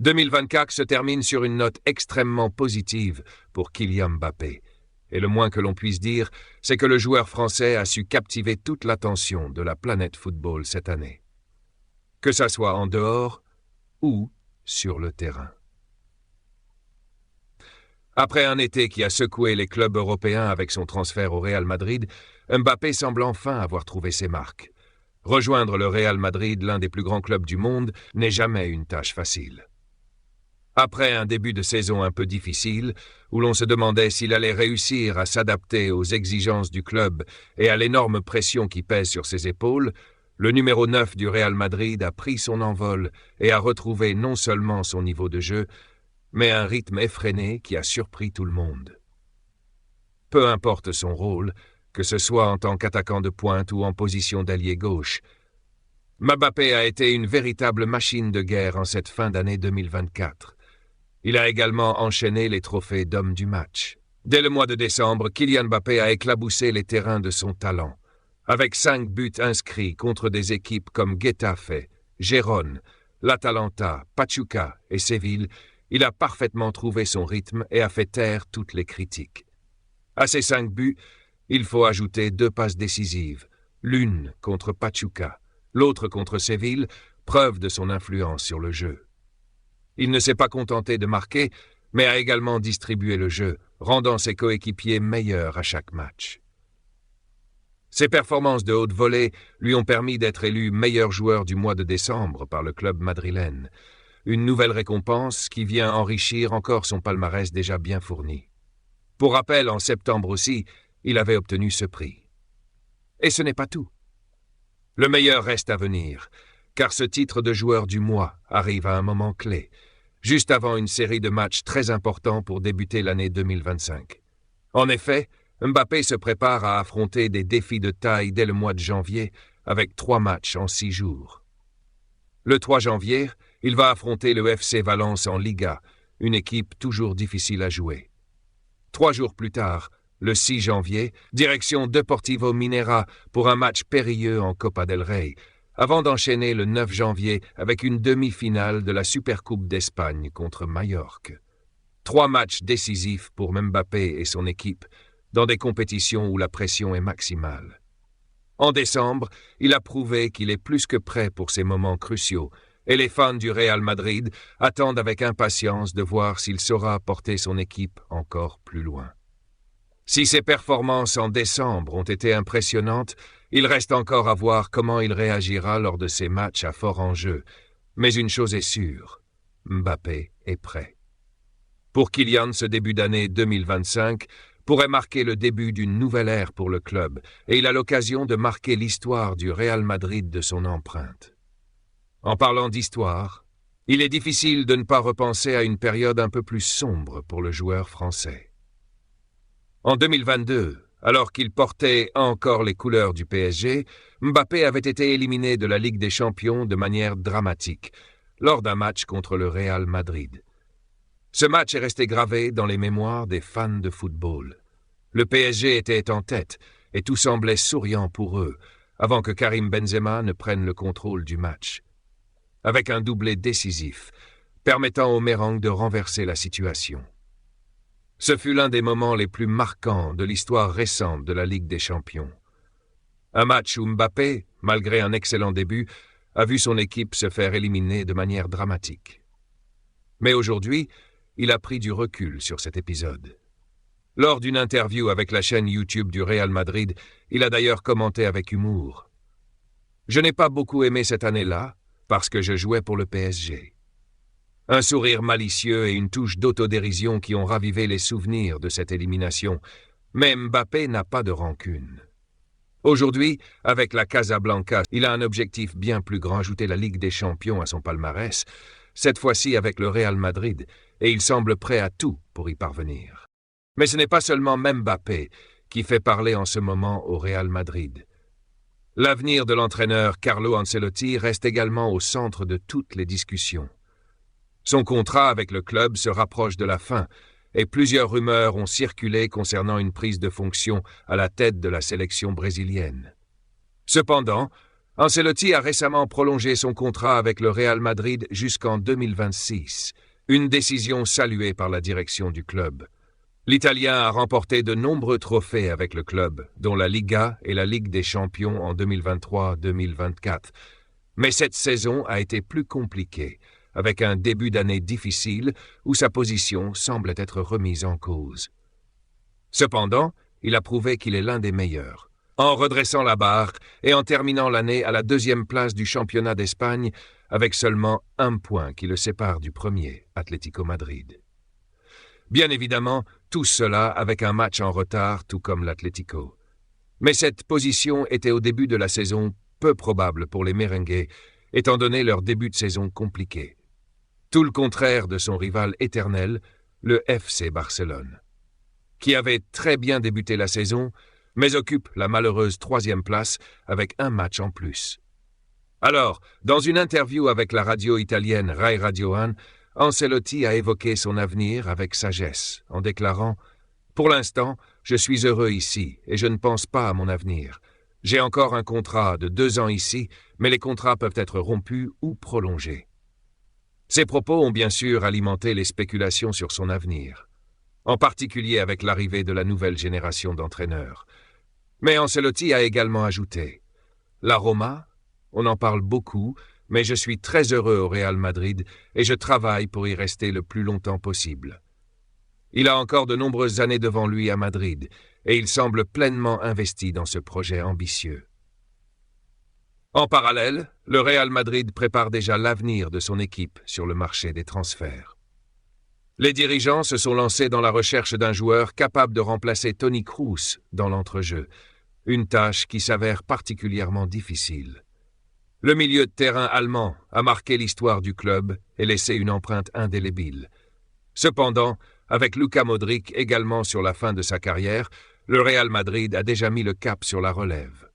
2024 se termine sur une note extrêmement positive pour Kylian Mbappé. Et le moins que l'on puisse dire, c'est que le joueur français a su captiver toute l'attention de la planète football cette année. Que ça soit en dehors ou sur le terrain. Après un été qui a secoué les clubs européens avec son transfert au Real Madrid, Mbappé semble enfin avoir trouvé ses marques. Rejoindre le Real Madrid, l'un des plus grands clubs du monde, n'est jamais une tâche facile. Après un début de saison un peu difficile, où l'on se demandait s'il allait réussir à s'adapter aux exigences du club et à l'énorme pression qui pèse sur ses épaules, le numéro 9 du Real Madrid a pris son envol et a retrouvé non seulement son niveau de jeu, mais un rythme effréné qui a surpris tout le monde. Peu importe son rôle, que ce soit en tant qu'attaquant de pointe ou en position d'ailier gauche, Mbappé a été une véritable machine de guerre en cette fin d'année 2024. Il a également enchaîné les trophées d'homme du match. Dès le mois de décembre, Kylian Mbappé a éclaboussé les terrains de son talent. Avec 5 buts inscrits contre des équipes comme Getafe, Gérone, l'Atalanta, Pachuca et Séville, il a parfaitement trouvé son rythme et a fait taire toutes les critiques. À ces 5 buts, il faut ajouter 2 passes décisives, l'une contre Pachuca, l'autre contre Séville, preuve de son influence sur le jeu. Il ne s'est pas contenté de marquer, mais a également distribué le jeu, rendant ses coéquipiers meilleurs à chaque match. Ses performances de haute volée lui ont permis d'être élu meilleur joueur du mois de décembre par le club madrilène, une nouvelle récompense qui vient enrichir encore son palmarès déjà bien fourni. Pour rappel, en septembre aussi, il avait obtenu ce prix. Et ce n'est pas tout. Le meilleur reste à venir, car ce titre de joueur du mois arrive à un moment clé, juste avant une série de matchs très importants pour débuter l'année 2025. En effet, Mbappé se prépare à affronter des défis de taille dès le mois de janvier, avec 3 matchs en 6 jours. Le 3 janvier, il va affronter le FC Valence en Liga, une équipe toujours difficile à jouer. 3 jours plus tard, le 6 janvier, direction Deportivo Minera pour un match périlleux en Copa del Rey, avant d'enchaîner le 9 janvier avec une demi-finale de la Supercoupe d'Espagne contre Majorque. 3 matchs décisifs pour Mbappé et son équipe, dans des compétitions où la pression est maximale. En décembre, il a prouvé qu'il est plus que prêt pour ces moments cruciaux, et les fans du Real Madrid attendent avec impatience de voir s'il saura porter son équipe encore plus loin. Si ses performances en décembre ont été impressionnantes, il reste encore à voir comment il réagira lors de ces matchs à fort enjeu. Mais une chose est sûre, Mbappé est prêt. Pour Kylian, ce début d'année 2025 pourrait marquer le début d'une nouvelle ère pour le club, et il a l'occasion de marquer l'histoire du Real Madrid de son empreinte. En parlant d'histoire, il est difficile de ne pas repenser à une période un peu plus sombre pour le joueur français. En 2022, alors qu'il portait encore les couleurs du PSG, Mbappé avait été éliminé de la Ligue des Champions de manière dramatique, lors d'un match contre le Real Madrid. Ce match est resté gravé dans les mémoires des fans de football. Le PSG était en tête et tout semblait souriant pour eux, avant que Karim Benzema ne prenne le contrôle du match. Avec un doublé décisif, permettant au Merengue de renverser la situation. Ce fut l'un des moments les plus marquants de l'histoire récente de la Ligue des Champions. Un match où Mbappé, malgré un excellent début, a vu son équipe se faire éliminer de manière dramatique. Mais aujourd'hui, il a pris du recul sur cet épisode. Lors d'une interview avec la chaîne YouTube du Real Madrid, il a d'ailleurs commenté avec humour. « Je n'ai pas beaucoup aimé cette année-là, parce que je jouais pour le PSG. » Un sourire malicieux et une touche d'autodérision qui ont ravivé les souvenirs de cette élimination. Mais Mbappé n'a pas de rancune. Aujourd'hui, avec la Casablanca, il a un objectif bien plus grand, ajouter la Ligue des Champions à son palmarès, cette fois-ci avec le Real Madrid, et il semble prêt à tout pour y parvenir. Mais ce n'est pas seulement Mbappé qui fait parler en ce moment au Real Madrid. L'avenir de l'entraîneur Carlo Ancelotti reste également au centre de toutes les discussions. Son contrat avec le club se rapproche de la fin et plusieurs rumeurs ont circulé concernant une prise de fonction à la tête de la sélection brésilienne. Cependant, Ancelotti a récemment prolongé son contrat avec le Real Madrid jusqu'en 2026, une décision saluée par la direction du club. L'Italien a remporté de nombreux trophées avec le club, dont la Liga et la Ligue des Champions en 2023-2024. Mais cette saison a été plus compliquée, avec un début d'année difficile où sa position semble être remise en cause. Cependant, il a prouvé qu'il est l'un des meilleurs, en redressant la barre et en terminant l'année à la 2e place du championnat d'Espagne avec seulement 1 point qui le sépare du premier, Atlético Madrid. Bien évidemment, tout cela avec un match en retard, tout comme l'Atlético. Mais cette position était au début de la saison peu probable pour les merengues, étant donné leur début de saison compliqué. Tout le contraire de son rival éternel, le FC Barcelone, qui avait très bien débuté la saison, mais occupe la malheureuse 3e place avec un match en plus. Alors, dans une interview avec la radio italienne Rai Radio 1, Ancelotti a évoqué son avenir avec sagesse, en déclarant « Pour l'instant, je suis heureux ici et je ne pense pas à mon avenir. J'ai encore un contrat de 2 ans ici, mais les contrats peuvent être rompus ou prolongés. » Ces propos ont bien sûr alimenté les spéculations sur son avenir, en particulier avec l'arrivée de la nouvelle génération d'entraîneurs. Mais Ancelotti a également ajouté « La Roma, on en parle beaucoup, mais je suis très heureux au Real Madrid et je travaille pour y rester le plus longtemps possible. » Il a encore de nombreuses années devant lui à Madrid et il semble pleinement investi dans ce projet ambitieux. En parallèle, le Real Madrid prépare déjà l'avenir de son équipe sur le marché des transferts. Les dirigeants se sont lancés dans la recherche d'un joueur capable de remplacer Toni Kroos dans l'entrejeu, une tâche qui s'avère particulièrement difficile. Le milieu de terrain allemand a marqué l'histoire du club et laissé une empreinte indélébile. Cependant, avec Luka Modric également sur la fin de sa carrière, le Real Madrid a déjà mis le cap sur la relève.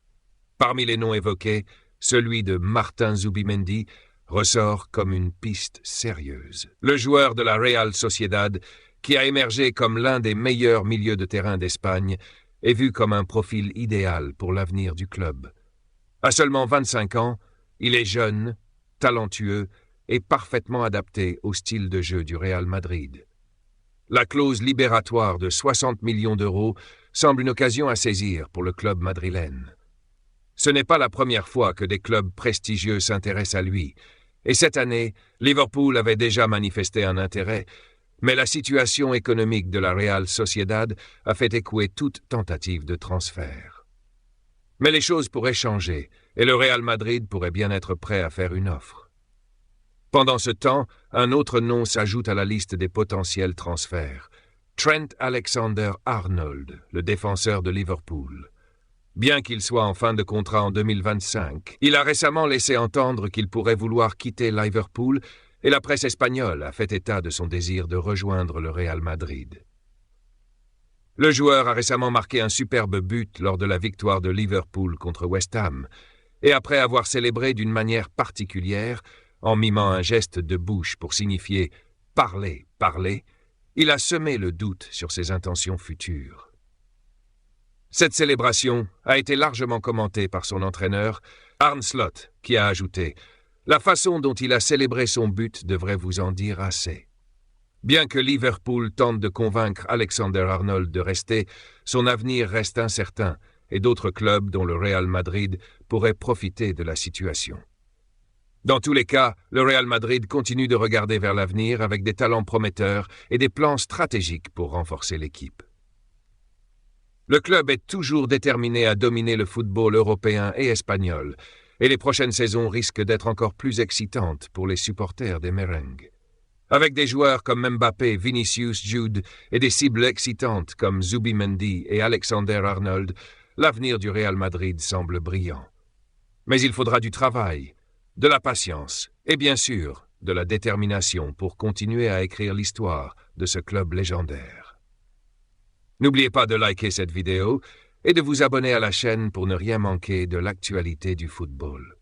Parmi les noms évoqués, celui de Martin Zubimendi ressort comme une piste sérieuse. Le joueur de la Real Sociedad, qui a émergé comme l'un des meilleurs milieux de terrain d'Espagne, est vu comme un profil idéal pour l'avenir du club. À seulement 25 ans, il est jeune, talentueux et parfaitement adapté au style de jeu du Real Madrid. La clause libératoire de 60 millions d'euros semble une occasion à saisir pour le club madrilène. Ce n'est pas la première fois que des clubs prestigieux s'intéressent à lui, et cette année, Liverpool avait déjà manifesté un intérêt, mais la situation économique de la Real Sociedad a fait échouer toute tentative de transfert. Mais les choses pourraient changer, et le Real Madrid pourrait bien être prêt à faire une offre. Pendant ce temps, un autre nom s'ajoute à la liste des potentiels transferts. Trent Alexander-Arnold, le défenseur de Liverpool. Bien qu'il soit en fin de contrat en 2025, il a récemment laissé entendre qu'il pourrait vouloir quitter Liverpool et la presse espagnole a fait état de son désir de rejoindre le Real Madrid. Le joueur a récemment marqué un superbe but lors de la victoire de Liverpool contre West Ham, et après avoir célébré d'une manière particulière, en mimant un geste de bouche pour signifier « parler, parler », il a semé le doute sur ses intentions futures. Cette célébration a été largement commentée par son entraîneur, Arne Slot, qui a ajouté « La façon dont il a célébré son but devrait vous en dire assez ». Bien que Liverpool tente de convaincre Alexander-Arnold de rester, son avenir reste incertain et d'autres clubs, dont le Real Madrid, pourraient profiter de la situation. Dans tous les cas, le Real Madrid continue de regarder vers l'avenir avec des talents prometteurs et des plans stratégiques pour renforcer l'équipe. Le club est toujours déterminé à dominer le football européen et espagnol, et les prochaines saisons risquent d'être encore plus excitantes pour les supporters des merengues. Avec des joueurs comme Mbappé, Vinicius, Jude et des cibles excitantes comme Zubimendi et Alexander-Arnold, l'avenir du Real Madrid semble brillant. Mais il faudra du travail, de la patience et bien sûr de la détermination pour continuer à écrire l'histoire de ce club légendaire. N'oubliez pas de liker cette vidéo et de vous abonner à la chaîne pour ne rien manquer de l'actualité du football.